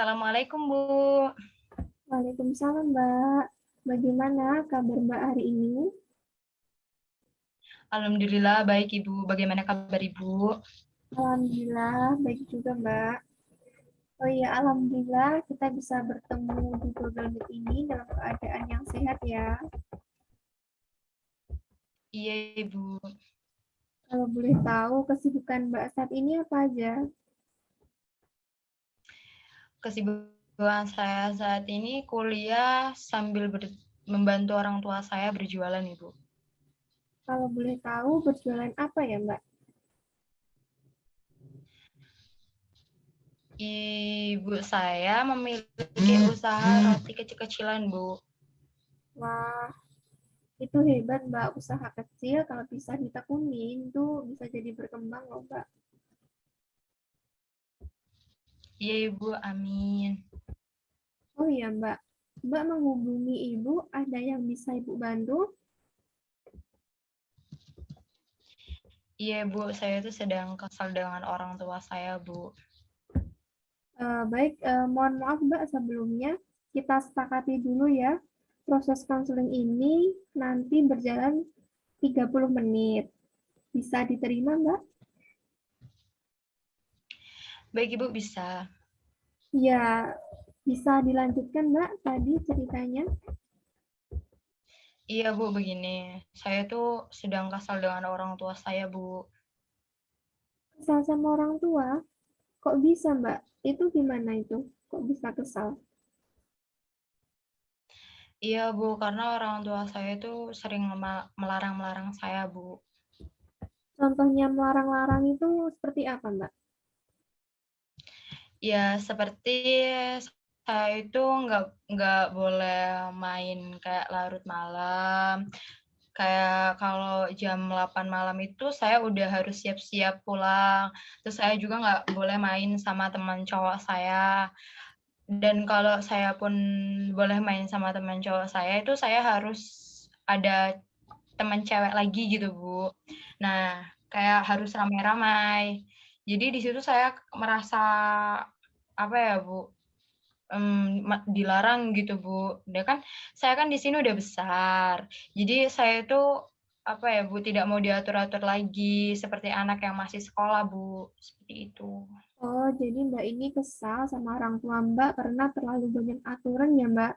Assalamualaikum, Bu. Waalaikumsalam, Mbak. Bagaimana kabar Mbak hari ini? Alhamdulillah baik, Ibu. Bagaimana kabar Ibu? Alhamdulillah, baik juga, Mbak. Oh iya, Alhamdulillah kita bisa bertemu di Google Meet ini dalam keadaan yang sehat ya. Iya, Ibu. Kalau boleh tahu, kesibukan Mbak saat ini apa aja? Kesibukan saya saat ini kuliah sambil membantu orang tua saya berjualan, Ibu. Kalau boleh tahu, berjualan apa ya, Mbak? Ibu saya memiliki usaha roti kecil-kecilan, Bu. Wah, itu hebat, Mbak. Usaha kecil kalau bisa ditekunin tuh bisa jadi berkembang loh, Mbak. Iya, Ibu. Amin. Oh iya, Mbak. Mbak menghubungi Ibu, ada yang bisa Ibu bantu? Iya, Bu. Saya itu sedang kesal dengan orang tua saya, Bu. Baik, mohon maaf Mbak sebelumnya kita sepakati dulu ya. Proses konseling ini nanti berjalan 30 menit. Bisa diterima Mbak? Baik, Ibu, bisa. Ya, bisa dilanjutkan Mbak tadi ceritanya. Iya, Bu, begini. Saya tuh sedang kesal dengan orang tua saya, Bu. Kesal sama orang tua, kok bisa Mbak? Itu gimana itu? Kok bisa kesal? Iya, Bu, karena orang tua saya itu sering melarang-melarang saya, Bu. Contohnya melarang-larang itu seperti apa Mbak? Ya, seperti saya itu nggak boleh main kayak larut malam. Kayak kalau jam 8 malam itu saya udah harus siap-siap pulang. Terus saya juga nggak boleh main sama teman cowok saya. Dan kalau saya pun boleh main sama teman cowok saya itu saya harus ada teman cewek lagi gitu, Bu. Nah, kayak harus ramai-ramai. Jadi di situ saya merasa, apa ya, Bu, dilarang gitu, Bu. Udah kan saya kan di sini udah besar. Jadi saya itu, apa ya, Bu, tidak mau diatur-atur lagi seperti anak yang masih sekolah, Bu, seperti itu. Oh, jadi Mbak ini kesal sama orang tua Mbak karena terlalu banyak aturan ya Mbak.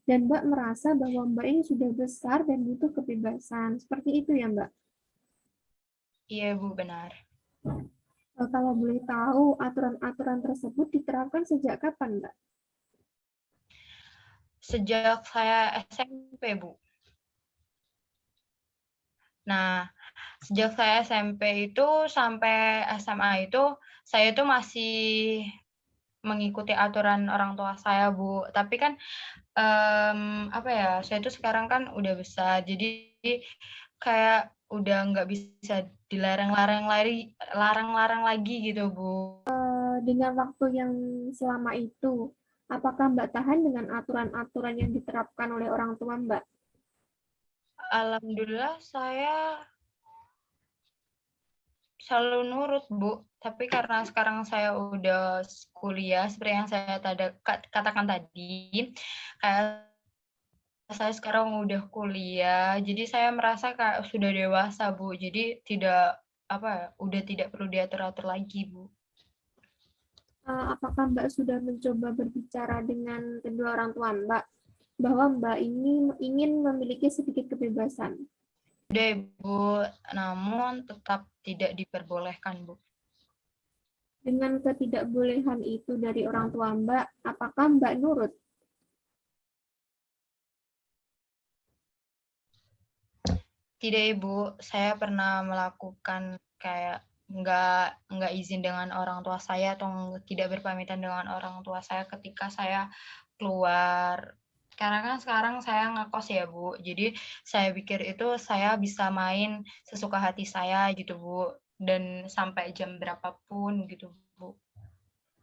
Dan Mbak merasa bahwa Mbak ini sudah besar dan butuh kebebasan. Seperti itu ya Mbak. Iya, Bu, benar. Kalau boleh tahu, aturan-aturan tersebut diterapkan sejak kapan Mbak? Sejak saya SMP, Bu. Nah, sejak saya SMP itu sampai SMA itu, saya itu masih mengikuti aturan orang tua saya, Bu. Tapi kan, apa ya, saya itu sekarang kan udah besar, jadi kayak udah nggak bisa larang-larang lagi gitu, Bu. Dengan waktu yang selama itu, apakah Mbak tahan dengan aturan-aturan yang diterapkan oleh orang tua Mbak? Alhamdulillah saya selalu nurut, Bu. Tapi karena sekarang saya udah kuliah, seperti yang saya katakan tadi, kayak saya sekarang udah kuliah, jadi saya merasa kayak sudah dewasa, Bu. Jadi tidak, apa ya, udah tidak perlu diatur-atur lagi, Bu. Apakah Mbak sudah mencoba berbicara dengan kedua orang tua Mbak bahwa Mbak ini ingin memiliki sedikit kebebasan? Udah, Ibu, namun tetap tidak diperbolehkan, Bu. Dengan ketidakbolehan itu dari orang tua Mbak, apakah Mbak nurut? Tidak, Ibu, saya pernah melakukan kayak nggak izin dengan orang tua saya atau tidak berpamitan dengan orang tua saya ketika saya keluar. Karena kan sekarang saya ngekos ya, Bu. Jadi saya pikir itu saya bisa main sesuka hati saya gitu, Bu. Dan sampai jam berapapun gitu, Bu.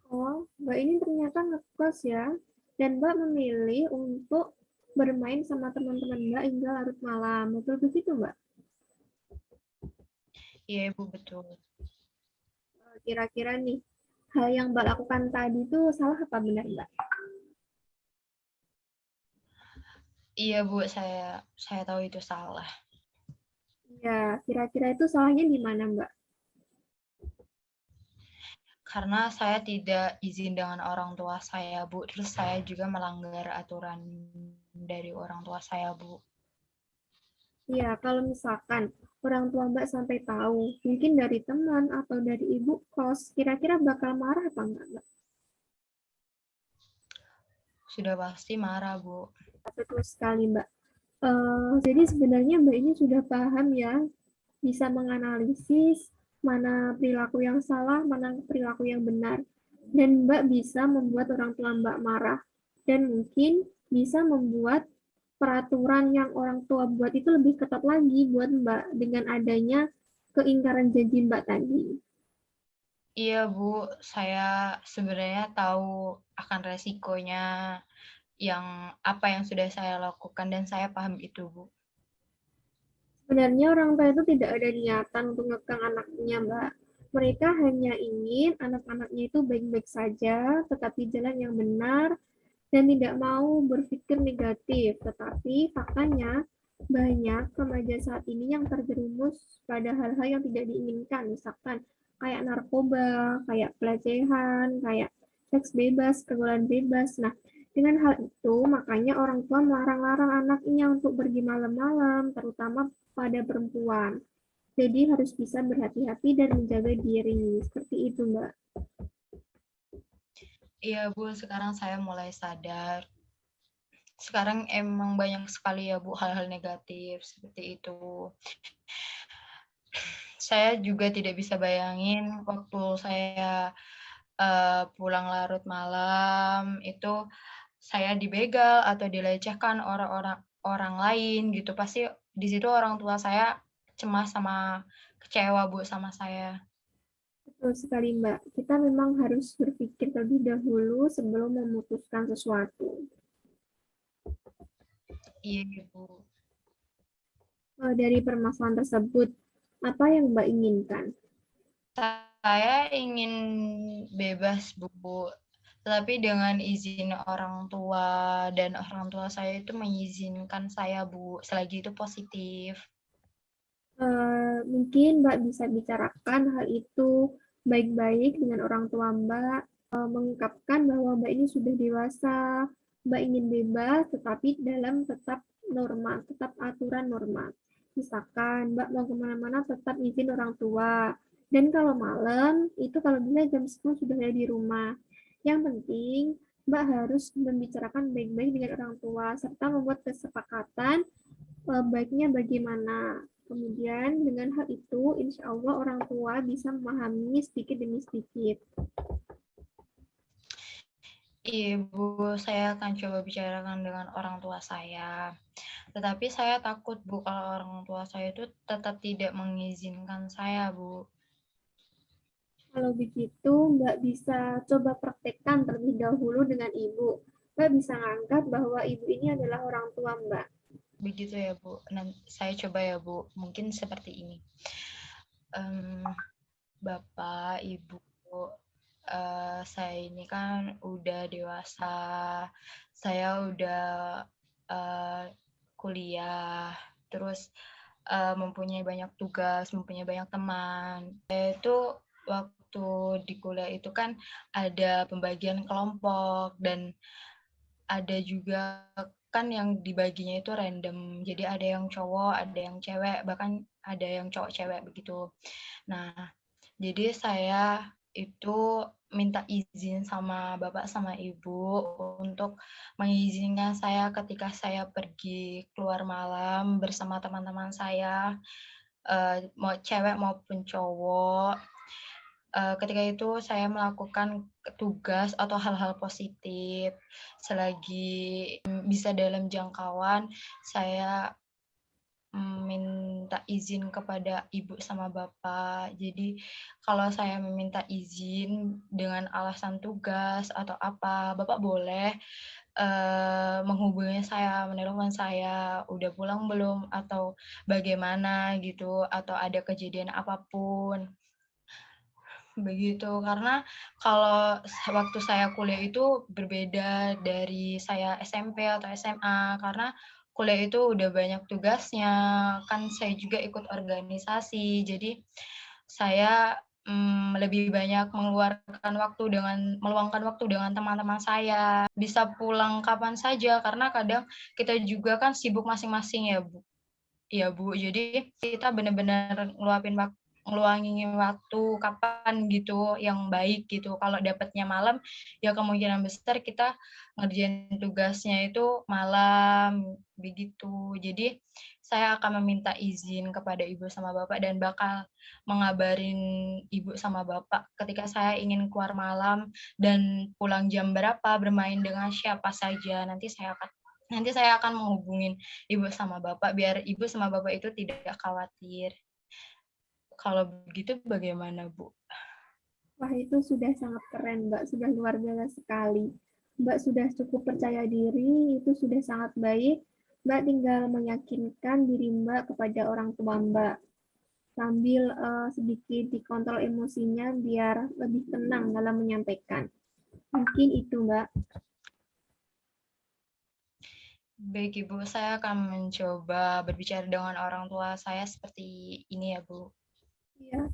Oh, Mbak ini ternyata ngekos ya. Dan Mbak memilih untuk bermain sama teman-teman Mbak hingga larut malam. Betul begitu, Mbak? Iya, Ibu, betul. Kira-kira nih, hal yang Mbak lakukan tadi itu salah apa benar, Mbak? Iya Bu, saya tahu itu salah. Ya, kira-kira itu salahnya di mana, Mbak? Karena saya tidak izin dengan orang tua saya Bu, terus saya juga melanggar aturan dari orang tua saya Bu. Ya, kalau misalkan orang tua Mbak sampai tahu, mungkin dari teman atau dari ibu kos, kira-kira bakal marah apa enggak, Mbak? Sudah pasti marah Bu. Betul sekali, Mbak. Jadi sebenarnya Mbak ini sudah paham ya, bisa menganalisis mana perilaku yang salah, mana perilaku yang benar. Dan Mbak bisa membuat orang tua Mbak marah. Dan mungkin bisa membuat peraturan yang orang tua buat itu lebih ketat lagi buat Mbak dengan adanya keingkaran janji Mbak tadi. Iya Bu, saya sebenarnya tahu akan resikonya yang apa yang sudah saya lakukan dan saya paham itu Bu. Sebenarnya orang tua itu tidak ada niatan untuk ngekang anaknya, Mbak. Mereka hanya ingin anak-anaknya itu baik-baik saja, tetapi jalan yang benar, dan tidak mau berpikir negatif. Tetapi faktanya banyak remaja saat ini yang terjerumus pada hal-hal yang tidak diinginkan, misalkan kayak narkoba, kayak pelecehan, kayak seks bebas, pergaulan bebas. Nah, dengan hal itu, makanya orang tua melarang-larang anaknya untuk pergi malam-malam, terutama pada perempuan. Jadi harus bisa berhati-hati dan menjaga diri. Seperti itu, Mbak. Iya Bu, sekarang saya mulai sadar. Sekarang emang banyak sekali ya Bu hal-hal negatif seperti itu. Saya juga tidak bisa bayangin waktu saya pulang larut malam itu saya dibegal atau dilecehkan orang-orang orang lain gitu. Pasti di situ orang tua saya cemas sama kecewa Bu sama saya. Betul sekali, Mbak. Kita memang harus berpikir terlebih dahulu sebelum memutuskan sesuatu. Iya Bu. Dari permasalahan tersebut, apa yang Mbak inginkan? Saya ingin bebas Bu, tetapi dengan izin orang tua dan orang tua saya itu mengizinkan saya Bu, selagi itu positif. Mungkin Mbak bisa bicarakan hal itu baik-baik dengan orang tua Mbak, mengungkapkan bahwa Mbak ini sudah dewasa, Mbak ingin bebas, tetapi dalam tetap norma, tetap aturan norma. Misalkan Mbak mau kemana-mana tetap izin orang tua. Dan kalau malam, itu kalau bisa jam 10 sudah ada di rumah. Yang penting, Mbak harus membicarakan baik-baik dengan orang tua, serta membuat kesepakatan baiknya bagaimana. Kemudian dengan hal itu, insya Allah orang tua bisa memahami sedikit demi sedikit. Iya Bu, saya akan coba bicarakan dengan orang tua saya. Tetapi saya takut Bu, kalau orang tua saya itu tetap tidak mengizinkan saya Bu. Kalau begitu, Mbak bisa coba praktekkan terlebih dahulu dengan ibu. Mbak bisa menganggap bahwa ibu ini adalah orang tua Mbak. Begitu ya Bu. Nanti saya coba ya Bu, mungkin seperti ini. Um, Bapak, Ibu, saya ini kan udah dewasa, saya udah uh, kuliah, terus mempunyai banyak tugas, mempunyai banyak teman. Saya itu waktu di kuliah itu kan ada pembagian kelompok dan ada juga kan yang dibaginya itu random. Jadi ada yang cowok, ada yang cewek, bahkan ada yang cowok cewek begitu. Nah, jadi saya itu minta izin sama bapak sama ibu untuk mengizinkan saya ketika saya pergi keluar malam bersama teman-teman saya, mau cewek maupun cowok. Ketika itu saya melakukan tugas atau hal-hal positif selagi bisa dalam jangkauan saya minta izin kepada ibu sama bapak. Jadi kalau saya meminta izin dengan alasan tugas atau apa, bapak boleh menghubungi saya, menelpon saya, udah pulang belum atau bagaimana gitu, atau ada kejadian apapun. begitu. Karena kalau waktu saya kuliah itu berbeda dari saya SMP atau SMA, karena kuliah itu udah banyak tugasnya, kan saya juga ikut organisasi, jadi saya, lebih banyak meluangkan waktu dengan teman-teman saya, bisa pulang kapan saja karena kadang kita juga kan sibuk masing-masing ya, Bu. Iya, Bu. Jadi kita benar-benar ngeluangin waktu kapan gitu yang baik gitu. Kalau dapatnya malam, ya kemungkinan besar kita ngerjain tugasnya itu malam, begitu. Jadi saya akan meminta izin kepada ibu sama bapak dan bakal mengabarin ibu sama bapak ketika saya ingin keluar malam dan pulang jam berapa, bermain dengan siapa saja. Nanti saya akan menghubungin ibu sama bapak, biar ibu sama bapak itu tidak khawatir. Kalau begitu bagaimana, Bu? Wah, itu sudah sangat keren, Mbak. Sudah luar biasa sekali. Mbak sudah cukup percaya diri, itu sudah sangat baik. Mbak tinggal meyakinkan diri Mbak kepada orang tua Mbak. Sambil sedikit dikontrol emosinya biar lebih tenang dalam menyampaikan. Mungkin itu, Mbak. Baik, Ibu, saya akan mencoba berbicara dengan orang tua saya seperti ini ya, Bu. Ya,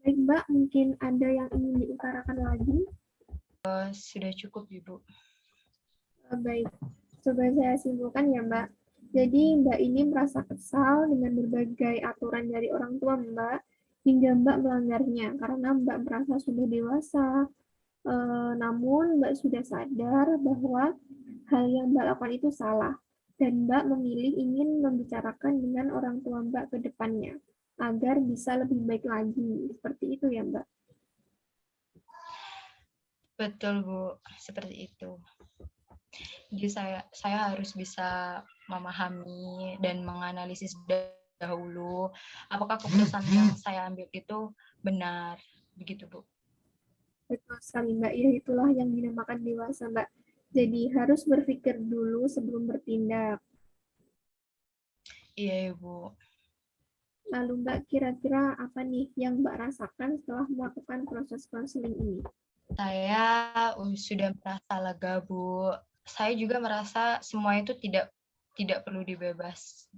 baik, Mbak. Mungkin ada yang ingin diutarakan lagi. Sudah cukup, Ibu. Baik, coba saya simpulkan ya, Mbak. Jadi Mbak ini merasa kesal dengan berbagai aturan dari orang tua Mbak, hingga Mbak melanggarnya karena Mbak merasa sudah dewasa. Namun Mbak sudah sadar bahwa hal yang Mbak lakukan itu salah, dan Mbak memilih ingin membicarakan dengan orang tua Mbak ke depannya, agar bisa lebih baik lagi. Seperti itu ya, Mbak. Betul, Bu, seperti itu. Jadi saya harus bisa memahami dan menganalisis dahulu apakah keputusan yang saya ambil itu benar, begitu, Bu. Betul sekali, Mbak. Ya, itulah yang dinamakan dewasa, Mbak. Jadi harus berpikir dulu sebelum bertindak. Iya, Ibu. Lalu Mbak, kira-kira apa nih yang Mbak rasakan setelah melakukan proses konseling ini? Saya sudah merasa lega, Bu. Saya juga merasa semua itu tidak tidak perlu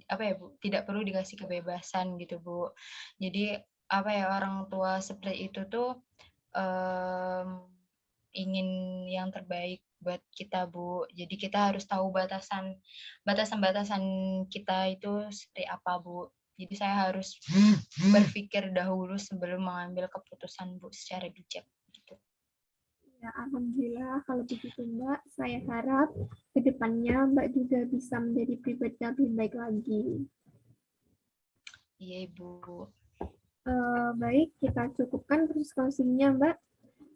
apa ya, Bu, tidak perlu dikasih kebebasan gitu, Bu. Jadi, apa ya, orang tua seperti itu tuh, ingin yang terbaik buat kita, Bu. Jadi kita harus tahu batasan-batasan kita itu seperti apa, Bu. Jadi saya harus berpikir dahulu sebelum mengambil keputusan, Bu, secara bijak, gitu. Ya, alhamdulillah kalau begitu Mbak, saya harap ke depannya Mbak juga bisa menjadi pribadi yang lebih baik lagi. Iya, Ibu. Baik, kita cukupkan proses counselingnya Mbak.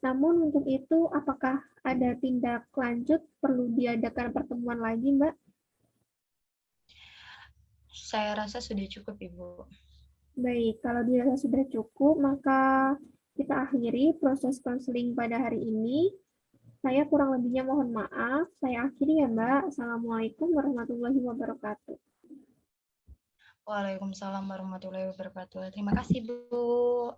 Namun untuk itu, apakah ada tindak lanjut perlu diadakan pertemuan lagi Mbak? Saya rasa sudah cukup, Ibu. Baik, kalau dirasa sudah cukup, maka kita akhiri proses konseling pada hari ini. Saya kurang lebihnya mohon maaf. Saya akhiri ya Mbak. Assalamualaikum warahmatullahi wabarakatuh. Waalaikumsalam warahmatullahi wabarakatuh. Terima kasih, Bu.